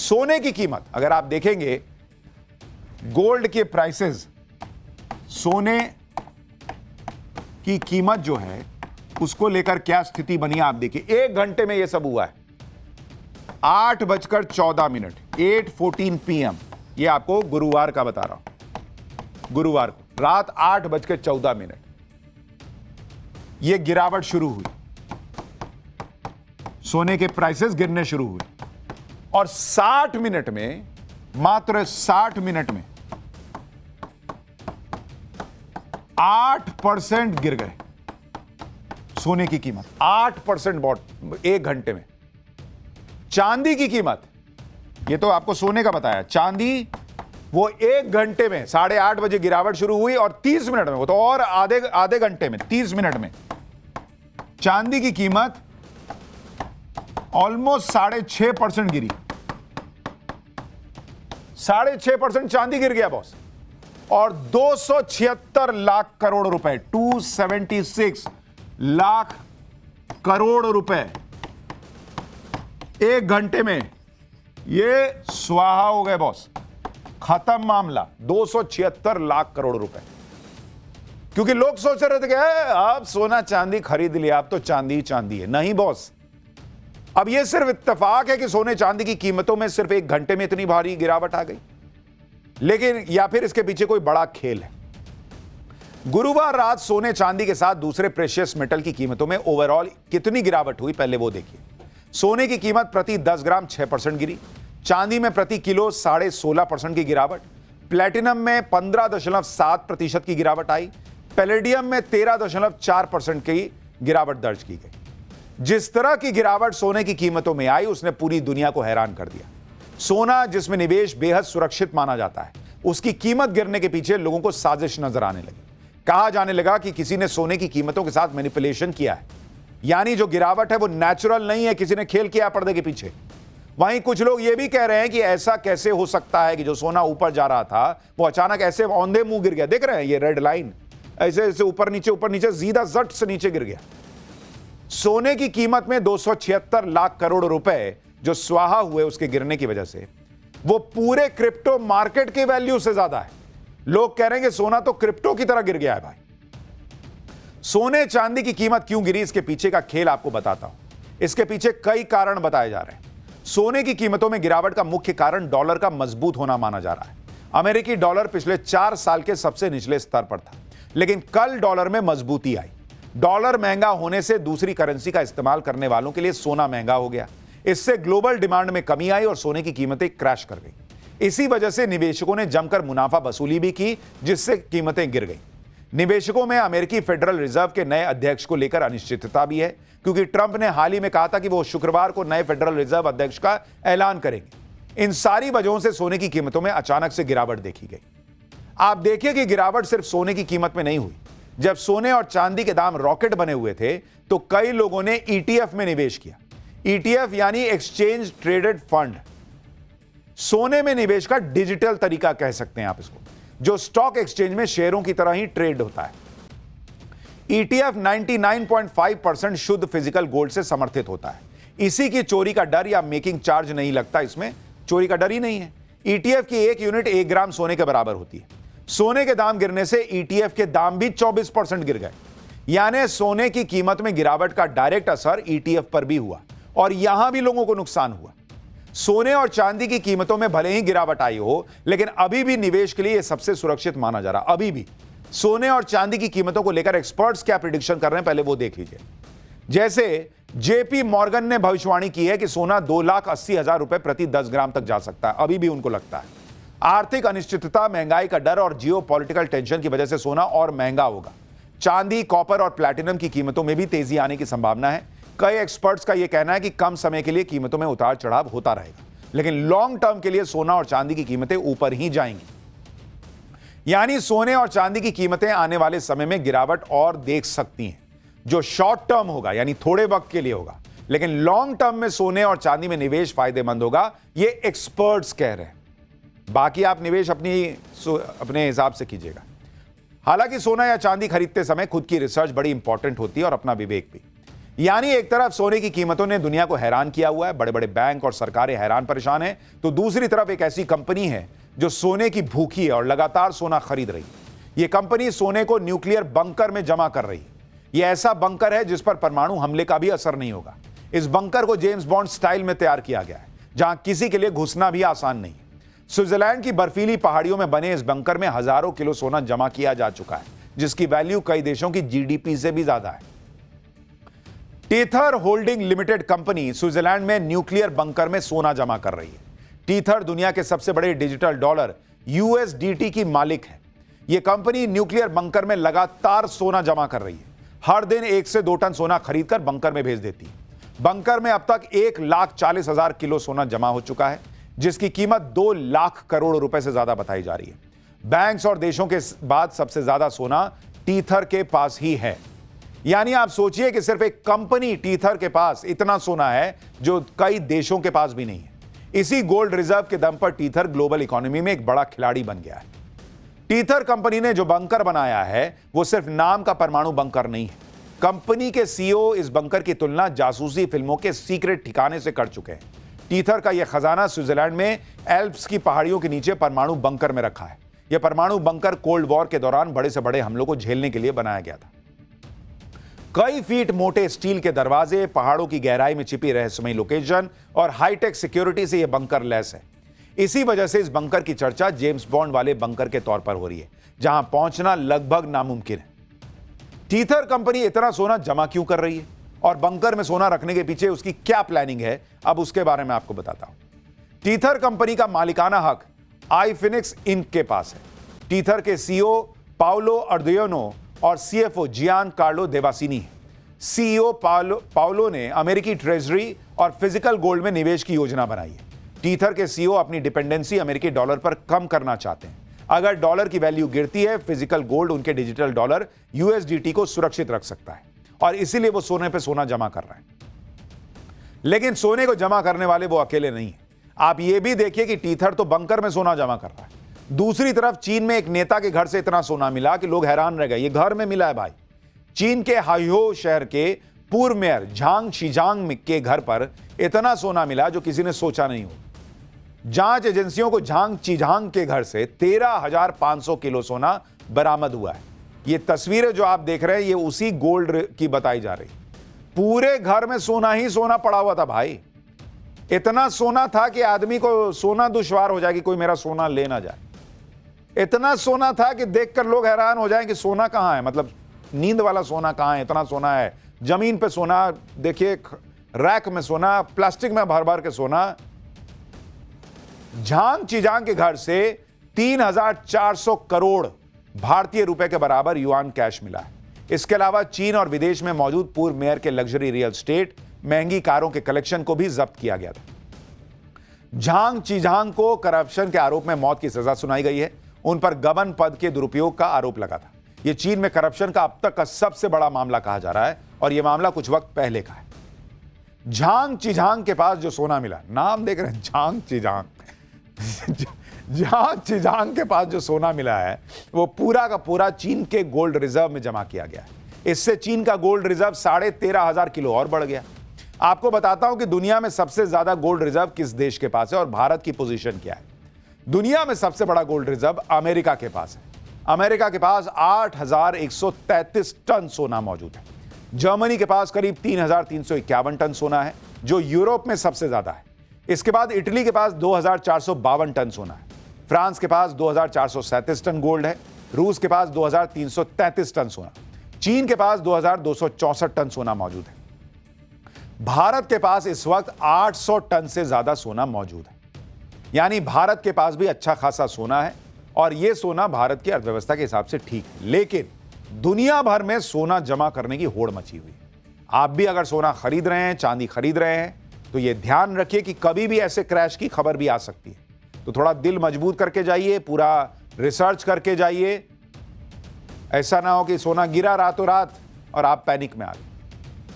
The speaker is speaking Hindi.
सोने की कीमत अगर आप देखेंगे, गोल्ड के प्राइसेस, सोने की कीमत जो है उसको लेकर क्या स्थिति बनी आप देखिए। 1 घंटे में यह सब हुआ है। 8:14, 8:14 PM, यह आपको गुरुवार का बता रहा हूं, गुरुवार को रात 8:14 यह गिरावट शुरू हुई, सोने के प्राइसेस गिरने शुरू हुए और 60 मिनट में, मात्र 60 मिनट में 8% गिर गए सोने की कीमत। 8% बॉट 1 घंटे में। चांदी की कीमत, ये तो आपको सोने का बताया, चांदी वो 1 घंटे में 8:30 बजे गिरावट शुरू हुई और 30 मिनट में, वो तो और आधे घंटे में, 30 मिनट में चांदी की कीमत ऑलमोस्ट 6.5% गिरी। 6.5% चांदी गिर गया बॉस। और 276 लाख करोड़ रुपए, 276 लाख करोड़ रुपए 1 घंटे में ये स्वाहा हो गए बॉस। खत्म मामला। 276 लाख करोड़ रुपए। क्योंकि लोग सोच रहे थे कि आप सोना चांदी खरीद लिया, अब तो चांदी ही चांदी है। नहीं बॉस, अब यह सिर्फ इत्तेफाक है कि सोने चांदी की कीमतों में सिर्फ 1 घंटे में इतनी भारी गिरावट आ गई, लेकिन या फिर इसके पीछे कोई बड़ा खेल है। गुरुवार रात सोने चांदी के साथ दूसरे प्रेशियस मेटल की कीमतों में ओवरऑल कितनी गिरावट हुई, पहले वो देखिए। सोने की कीमत प्रति 10 ग्राम 6% गिरी, चांदी में प्रति किलो 16.5% की गिरावट, प्लेटिनम में 15.7% की गिरावट आई, पैलेडियम में 13.4% की गिरावट दर्ज की गई। जिस तरह की गिरावट सोने की कीमतों में आई, उसने पूरी दुनिया को हैरान कर दिया। सोना, जिसमें निवेश बेहद सुरक्षित माना जाता है, उसकी कीमत गिरने के पीछे लोगों को साजिश नजर आने लगी। कहा जाने लगा कि किसी ने सोने की कीमतों के साथ मैनिपुलेशन किया है, यानी जो गिरावट है वो नेचुरल नहीं है, किसी ने खेल किया पर्दे के पीछे। वहीं कुछ लोग ये भी कह रहे हैं कि ऐसा कैसे हो सकता है कि जो सोना ऊपर जा रहा था वो अचानक ऐसे औंधे मुंह गिर गया। देख रहे हैं ये रेड लाइन, ऐसे ऐसे ऊपर नीचे सीधा जट से नीचे गिर गया। सोने की कीमत में 276 लाख करोड़ रुपए जो स्वाहा हुए उसके गिरने की वजह से, वो पूरे क्रिप्टो मार्केट की वैल्यू से ज्यादा है। लोग कह रहे हैं कि सोना तो क्रिप्टो की तरह गिर गया है भाई। सोने चांदी की कीमत क्यों गिरी, इसके पीछे का खेल आपको बताता हूं। इसके पीछे कई कारण बताए जा रहे हैं। सोने की कीमतों में गिरावट का मुख्य कारण डॉलर का मजबूत होना माना जा रहा है। अमेरिकी डॉलर पिछले 4 साल के सबसे निचले स्तर पर था, लेकिन कल डॉलर में मजबूती आई। डॉलर महंगा होने से दूसरी करेंसी का इस्तेमाल करने वालों के लिए सोना महंगा हो गया। इससे ग्लोबल डिमांड में कमी आई और सोने की कीमतें क्रैश कर गई। इसी वजह से निवेशकों ने जमकर मुनाफा वसूली भी की, जिससे कीमतें गिर गई। निवेशकों में अमेरिकी फेडरल रिजर्व के नए अध्यक्ष को लेकर अनिश्चितता भी है, क्योंकि ट्रंप ने हाल ही में कहा था कि वो शुक्रवार को नए फेडरल रिजर्व अध्यक्ष का ऐलान करेंगे। इन सारी वजहों से सोने की कीमतों में अचानक से गिरावट देखी गई। आप देखिए कि गिरावट सिर्फ सोने की कीमत में नहीं हुई। जब सोने और चांदी के दाम रॉकेट बने हुए थे तो कई लोगों ने ईटीएफ में निवेश किया। ईटीएफ यानी एक्सचेंज ट्रेडेड फंड, सोने में निवेश का डिजिटल तरीका कह सकते हैं आप इसको, जो स्टॉक एक्सचेंज में शेयरों की तरह ही ट्रेड होता है। ईटीएफ 99.5% शुद्ध फिजिकल गोल्ड से समर्थित होता है। इसी की चोरी का डर या मेकिंग चार्ज नहीं लगता, इसमें चोरी का डर ही नहीं है। ईटीएफ की 1 यूनिट 1 ग्राम सोने के बराबर होती है। सोने के दाम गिरने से ईटीएफ के दाम भी 24% गिर गए, यानी सोने की कीमत में गिरावट का डायरेक्ट असर ईटीएफ पर भी हुआ और यहां भी लोगों को नुकसान हुआ। सोने और चांदी की कीमतों में भले ही गिरावट आई हो, लेकिन अभी भी निवेश के लिए यह सबसे सुरक्षित माना जा रहा। अभी भी सोने और चांदी की कीमतों को लेकर एक्सपर्ट्स क्या प्रिडिक्शन कर रहे हैं, पहले वो देख लीजिए। जैसे जेपी मॉर्गन ने भविष्यवाणी की है कि सोना 2,80,000 रुपए प्रति 10 ग्राम तक जा सकता है। अभी भी उनको लगता है आर्थिक अनिश्चितता, महंगाई का डर और जियोपॉलिटिकल टेंशन की वजह से सोना और महंगा होगा। चांदी, कॉपर और प्लैटिनम की कीमतों में भी तेजी आने की संभावना है। कई एक्सपर्ट्स का यह कहना है कि कम समय के लिए कीमतों में उतार चढ़ाव होता रहेगा, लेकिन लॉन्ग टर्म के लिए सोना और चांदी की कीमतें ऊपर ही जाएंगी। यानी सोने और चांदी की कीमतें आने वाले समय में गिरावट और देख सकती हैं, जो शॉर्ट टर्म होगा, यानी थोड़े वक्त के लिए होगा, लेकिन लॉन्ग टर्म में सोने और चांदी में निवेश फायदेमंद होगा, ये एक्सपर्ट्स कह रहे हैं। बाकी आप निवेश अपने हिसाब से कीजिएगा। हालांकि सोना या चांदी खरीदते समय खुद की रिसर्च बड़ी इंपॉर्टेंट होती है और अपना विवेक भी। यानी एक तरफ सोने की कीमतों ने दुनिया को हैरान किया हुआ है, बड़े बड़े बैंक और सरकारें हैरान परेशान हैं, तो दूसरी तरफ एक ऐसी कंपनी है जो सोने की भूखी है और लगातार सोना खरीद रही है। यह कंपनी सोने को न्यूक्लियर बंकर में जमा कर रही है। यह ऐसा बंकर है जिस पर परमाणु हमले का भी असर नहीं होगा। इस बंकर को जेम्स बॉन्ड स्टाइल में तैयार किया गया है, जहां किसी के लिए घुसना भी आसान नहीं है। स्विट्जरलैंड की बर्फीली पहाड़ियों में बने इस बंकर में हजारों किलो सोना जमा किया जा चुका है, जिसकी वैल्यू कई देशों की जीडीपी से भी ज्यादा है। Tether holding limited company Switzerland में न्यूक्लियर बंकर में सोना जमा कर रही है। टीथर दुनिया के सबसे बड़े डिजिटल डॉलर यूएसडीटी की मालिक है। यह कंपनी न्यूक्लियर बंकर में लगातार सोना जमा कर रही है। हर दिन 1 से 2 टन सोना खरीदकर बंकर में भेज देती है। बंकर में अब तक 1,40,000 किलो सोना जमा हो चुका है, जिसकी कीमत 2 लाख करोड़ रुपए से ज्यादा बताई जा रही है। बैंक्स और देशों के बाद सबसे ज्यादा सोना टीथर के पास ही है। यानी आप सोचिए कि सिर्फ एक कंपनी टीथर के पास इतना सोना है जो कई देशों के पास भी नहीं है। इसी गोल्ड रिजर्व के दम पर टीथर ग्लोबल इकोनॉमी में एक बड़ा खिलाड़ी बन गया है। टीथर कंपनी ने जो बंकर बनाया है वो सिर्फ नाम का परमाणु बंकर नहीं है। कंपनी के सीईओ इस बंकर की तुलना जासूसी फिल्मों के सीक्रेट ठिकाने से कर चुके हैं। टीथर का यह खजाना स्विट्जरलैंड में एल्प्स की पहाड़ियों के नीचे परमाणु बंकर में रखा है। यह परमाणु बंकर कोल्ड वॉर के दौरान बड़े से बड़े हमलों को झेलने के लिए बनाया गया था। कई फीट मोटे स्टील के दरवाजे, पहाड़ों की गहराई में छिपी रहस्यमयी लोकेशन और हाईटेक सिक्योरिटी से यह बंकर लैस है। इसी वजह से इस बंकर की चर्चा जेम्स बॉन्ड वाले बंकर के तौर पर हो रही है, जहां पहुंचना लगभग नामुमकिन है। टीथर कंपनी इतना सोना जमा क्यों कर रही है और बंकर में सोना रखने के पीछे उसकी क्या प्लानिंग है, अब उसके बारे में आपको बताता हूं। टीथर कंपनी का मालिकाना हक आईफिनिक्स इंक के पास है। टीथर के सीईओ पाउलो अर्दियोनो और सीएफओ जियान कार्लो देवासिनी है। सीईओ पाउलो ने अमेरिकी ट्रेजरी और फिजिकल गोल्ड में निवेश की योजना बनाई है। टीथर के सीईओ अपनी डिपेंडेंसी अमेरिकी डॉलर पर कम करना चाहते हैं। अगर डॉलर की वैल्यू गिरती है, फिजिकल गोल्ड उनके डिजिटल डॉलर यूएसडीटी को सुरक्षित रख सकता है और इसीलिए वो सोने पे सोना जमा कर रहे हैं। लेकिन सोने को जमा करने वाले वो अकेले नहीं है। आप ये भी देखिए कि टीथर तो बंकर में सोना जमा कर रहा है। दूसरी तरफ चीन में एक नेता के घर से इतना सोना मिला कि लोग हैरान रह गए। ये घर में मिला है भाई। चीन के हाइहो शहर के पूर्व मेयर झांग शीजांग के घर पर इतना सोना मिला जो किसी ने सोचा नहीं हो। जांच एजेंसियों को झांग चीजांग के घर से 13,500 किलो सोना बरामद हुआ है। ये तस्वीरें जो आप देख रहे हैं ये उसी गोल्ड की बताई जा रही। पूरे घर में सोना ही सोना पड़ा हुआ था भाई। इतना सोना था कि आदमी को सोना दुश्वार हो जाए कि कोई मेरा सोना ले ना जाए। इतना सोना था कि देखकर लोग हैरान हो जाएं कि सोना कहां है, मतलब नींद वाला सोना कहां है। इतना सोना है, जमीन पे सोना, देखिए रैक में सोना, प्लास्टिक में भर भर के सोना। झांग चीजांग के घर से 3,400 करोड़ भारतीय रुपए के बराबर युआन कैश मिला है। इसके अलावा चीन और विदेश में मौजूद पूर्व मेयर के लग्जरी रियल स्टेट, महंगी कारों के कलेक्शन को भी जब्त किया गया था। झांग चीजांग को करप्शन के आरोप में मौत की सजा सुनाई गई है। उन पर गबन पद के दुरुपयोग का आरोप लगा था। यह चीन में करप्शन का अब तक का सबसे बड़ा मामला कहा जा रहा है और यह मामला कुछ वक्त पहले का है। झांग चीजांग के पास जो सोना मिला, नाम देख रहे हैं झांग चीजांग झांग चीजांग के पास जो सोना मिला है वो पूरा का पूरा चीन के गोल्ड रिजर्व में जमा किया गया है। इससे चीन का गोल्ड रिजर्व 13,500 किलो और बढ़ गया। आपको बताता हूं कि दुनिया में सबसे ज्यादा गोल्ड रिजर्व किस देश के पास है और भारत की पोजीशन क्या है। दुनिया में सबसे बड़ा गोल्ड रिजर्व अमेरिका के पास है। अमेरिका के पास 8,133 टन सोना मौजूद है। जर्मनी के पास करीब 3,351 टन सोना है, जो यूरोप में सबसे ज्यादा है। इसके बाद इटली के पास 2,452 टन सोना है। फ्रांस के पास 2,437 टन गोल्ड है। रूस के पास 2,333 टन सोना। चीन के पास 2,264 टन सोना मौजूद है। भारत के पास इस वक्त 800 टन से ज्यादा सोना मौजूद है। यानी भारत के पास भी अच्छा खासा सोना है और यह सोना भारत की अर्थव्यवस्था के हिसाब से ठीक है। लेकिन दुनिया भर में सोना जमा करने की होड़ मची हुई है। आप भी अगर सोना खरीद रहे हैं, चांदी खरीद रहे हैं, तो यह ध्यान रखिए कि कभी भी ऐसे क्रैश की खबर भी आ सकती है। तो थोड़ा दिल मजबूत करके जाइए, पूरा रिसर्च करके जाइए। ऐसा ना हो कि सोना गिरा रातों रात और आप पैनिक में आ गए।